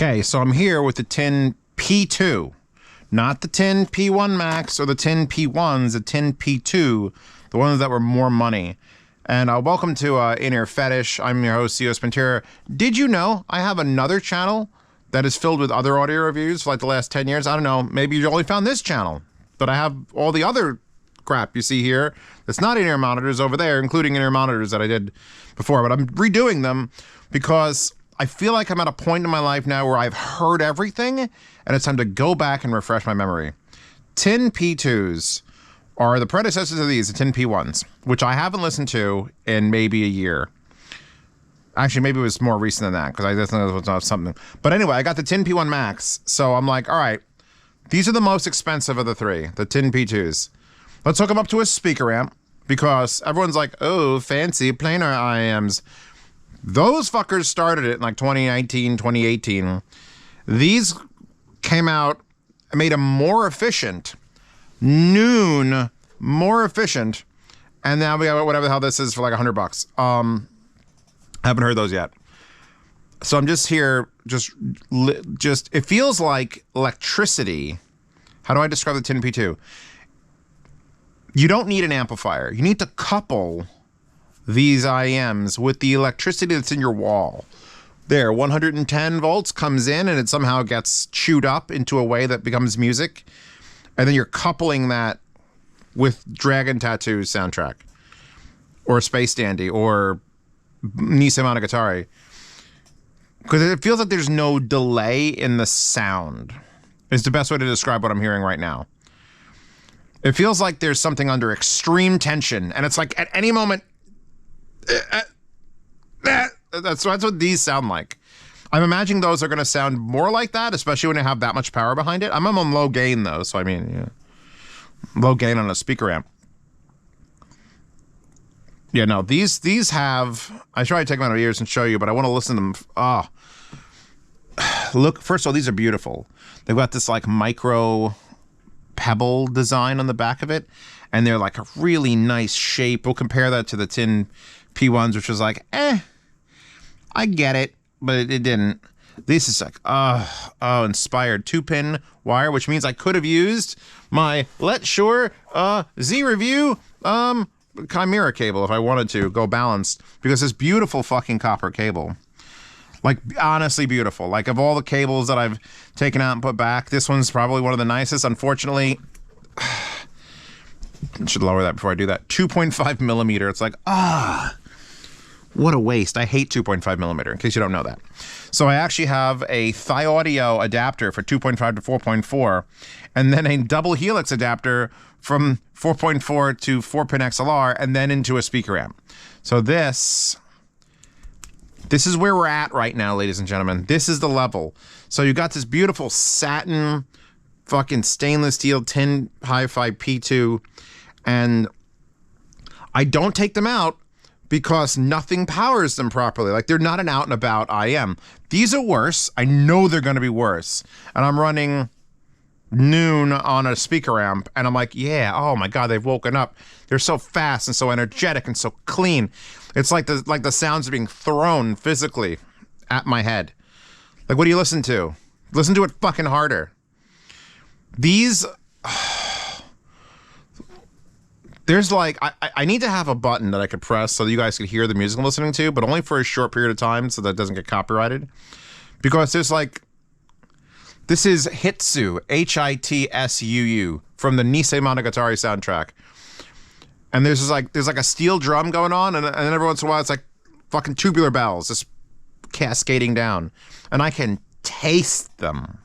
Okay, so I'm here with the tin P2, not the tin P1 Max or the tin P1s, the tin P2, the ones that were more money. And welcome to In-Ear Fetish. I'm your host, CEO Spantera. Did you know I have another channel that is filled with other audio reviews for like the last 10 years? I don't know, maybe you only found this channel, but I have all the other crap you see here that's not in-ear monitors over there, including in-ear monitors that I did before, but I'm redoing them because I feel like I'm at a point in my life now where I've heard everything and it's time to go back and refresh my memory. Tin P2s are the predecessors of these, the tin P1s, which I haven't listened to in maybe a year. Actually, maybe it was more recent than that because I just know it was something. But anyway, I got the tin P1 Max, so I'm like, all right, these are the most expensive of the three, the tin P2s. Let's hook them up to a speaker amp because everyone's like, oh, fancy planar IEMs. Those fuckers started it in like 2019, 2018. These came out and made them more efficient. More efficient. And now we got whatever the hell this is for like $100. I haven't heard those yet. So I'm just here, just it feels like electricity. How do I describe the tin P2? You don't need an amplifier. You need to couple these IEMs with the electricity that's in your wall. There, 110 volts comes in and it somehow gets chewed up into a way that becomes music. And then you're coupling that with Dragon Tattoo's soundtrack or Space Dandy or Nisei Monogatari. Because it feels like there's no delay in the sound. It's the best way to describe what I'm hearing right now. It feels like there's something under extreme tension, and it's like at any moment, that's what these sound like. I'm imagining those are going to sound more like that, especially when they have that much power behind it. I'm on low gain though, so I mean, yeah, low gain on a speaker amp. Yeah, no, these have. I tried to take them out of ears and show you, but I want to listen to them. Look, first of all, these are beautiful. They've got this like micro pebble design on the back of it, and they're like a really nice shape. We'll compare that to the tin P1s, which was like, I get it, but it didn't. This is like, inspired 2-pin wire, which means I could have used my Let Shure Z Review Chimera cable if I wanted to go balanced, because this beautiful fucking copper cable. Like, honestly beautiful. Like, of all the cables that I've taken out and put back, this one's probably one of the nicest. Unfortunately, I should lower that before I do that. 2.5 millimeter. It's like, what a waste. I hate 2.5 millimeter, in case you don't know that. So I actually have a Thigh Audio adapter for 2.5 to 4.4, and then a double helix adapter from 4.4 to 4-pin XLR, and then into a speaker amp. So this is where we're at right now, ladies and gentlemen. This is the level. So you got this beautiful satin, fucking stainless steel tin hi-fi P2, and I don't take them out because nothing powers them properly. Like, they're not an out and about IEM. These are worse. I know they're going to be worse. And I'm running noon on a speaker amp, and I'm like, yeah, oh my God, they've woken up. They're so fast and so energetic and so clean. It's like the sounds are being thrown physically at my head. Like, what do you listen to? Listen to it fucking harder. These, there's like, I need to have a button that I could press so that you guys could hear the music I'm listening to, but only for a short period of time so that it doesn't get copyrighted. Because there's like, this is Hitsu, Hitsuu, from the Nisei Monogatari soundtrack. And there's like a steel drum going on, and then every once in a while it's like fucking tubular bells just cascading down. And I can taste them.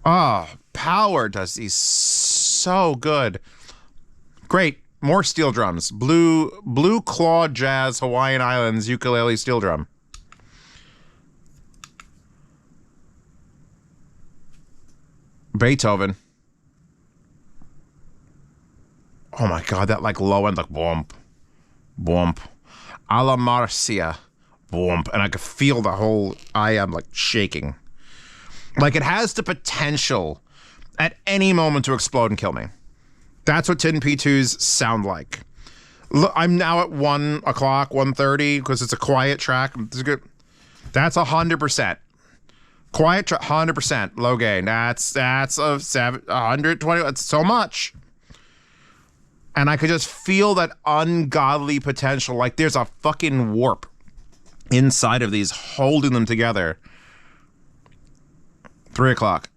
Power does these so good. Great. More steel drums. Blue Claw Jazz Hawaiian Islands ukulele steel drum. Beethoven. Oh my God, that like low end, like womp, womp. A la Marcia, womp. And I could feel the whole IEM like shaking. Like, it has the potential at any moment to explode and kill me. That's what tin P2s sound like. Look, I'm now at 1 o'clock, 1:30, because it's a quiet track. It's good. That's 100%. Quiet, 100%. Low gain. That's a 120. That's so much. And I could just feel that ungodly potential. Like there's a fucking warp inside of these holding them together. 3 o'clock.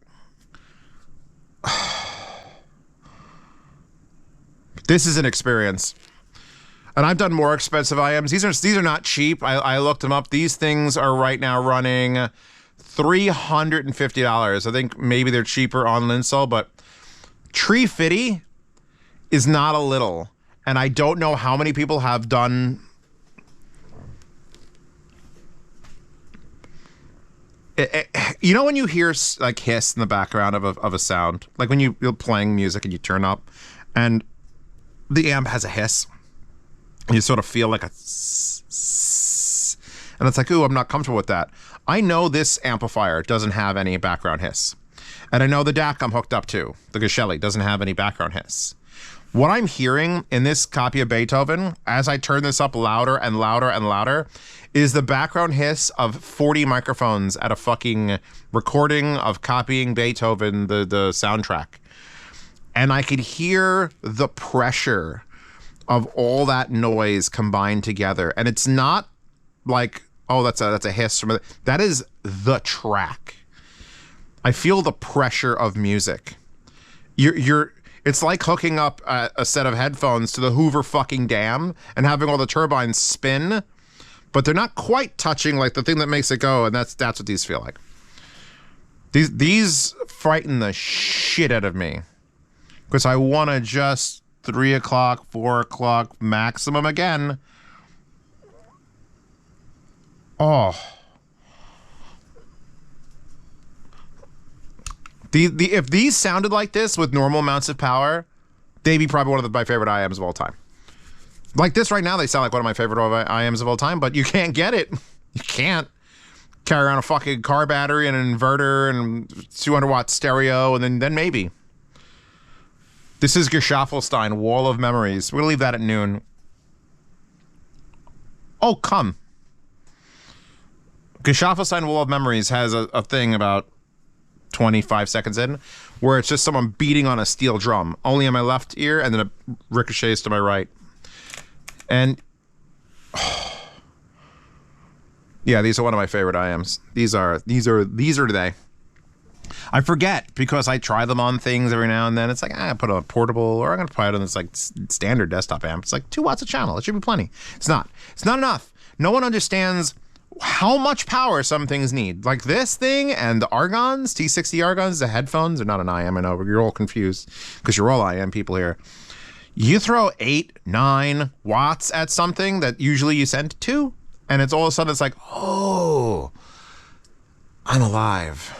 This is an experience. And I've done more expensive IEMs. These are not cheap. I looked them up. These things are right now running $350. I think maybe they're cheaper on Linsol, but Tree Fitty is not a little. And I don't know how many people have done. You know when you hear like hiss in the background of a sound, like when you're playing music and you turn up, and the amp has a hiss. You sort of feel like a and it's like, ooh, I'm not comfortable with that. I know this amplifier doesn't have any background hiss. And I know the DAC I'm hooked up to, the Geshelli, doesn't have any background hiss. What I'm hearing in this copy of Beethoven, as I turn this up louder and louder and louder, is the background hiss of 40 microphones at a fucking recording of copying Beethoven, the soundtrack. And I could hear the pressure of all that noise combined together. And it's not like, oh, that's a hiss from it. That is the track. I feel the pressure of music. It's like hooking up a set of headphones to the Hoover fucking Dam and having all the turbines spin, but they're not quite touching like the thing that makes it go, and that's what these feel like. These frighten the shit out of me because I want to just 3 o'clock, 4 o'clock maximum again. Oh. If these sounded like this with normal amounts of power, they'd be probably one of my favorite IEMs of all time. Like this right now, they sound like one of my favorite IEMs of all time, but you can't get it. You can't carry around a fucking car battery and an inverter and 200-watt stereo, and then maybe. This is Geschaffelstein, Wall of Memories. We'll leave that at noon. Oh, come. Geschaffelstein, Wall of Memories has a thing about 25 seconds in where it's just someone beating on a steel drum, only on my left ear, and then it ricochets to my right. And yeah, these are one of my favorite IEMs. These are today. I forget because I try them on things every now and then. It's like, I put on a portable, or I'm going to put it on this like standard desktop amp. It's like 2 watts a channel. It should be plenty. It's not. It's not enough. No one understands how much power some things need. Like this thing and the Argons, T60 Argons, the headphones are not an IEM. I know, but you're all confused because you're all IEM people here. You throw 8, 9 watts at something that usually you send 2, and it's all of a sudden it's like, oh, I'm alive.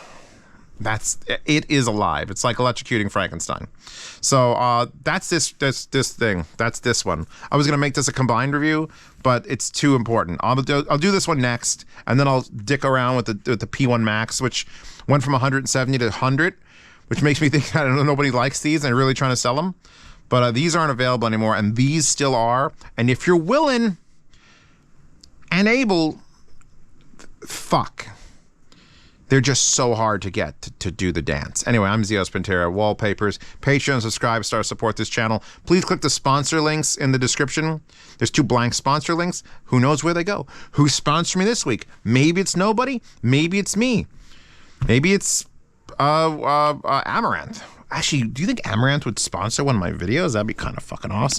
It is alive. It's like electrocuting Frankenstein. So that's this thing. That's this one. I was gonna make this a combined review, but it's too important. I'll do this one next, and then I'll dick around with the P1 Max, which went from 170 to 100, which makes me think I don't know, nobody likes these, and they're really trying to sell them. But these aren't available anymore, and these still are. And if you're willing and able, fuck. They're just so hard to get to do the dance. Anyway, I'm Zeos Pantera. Wallpapers, Patreon, subscribe, start, support this channel. Please click the sponsor links in the description. There's 2 blank sponsor links. Who knows where they go? Who's sponsoring me this week? Maybe it's nobody. Maybe it's me. Maybe it's Amaranth. Actually, do you think Amaranth would sponsor one of my videos? That'd be kind of fucking awesome.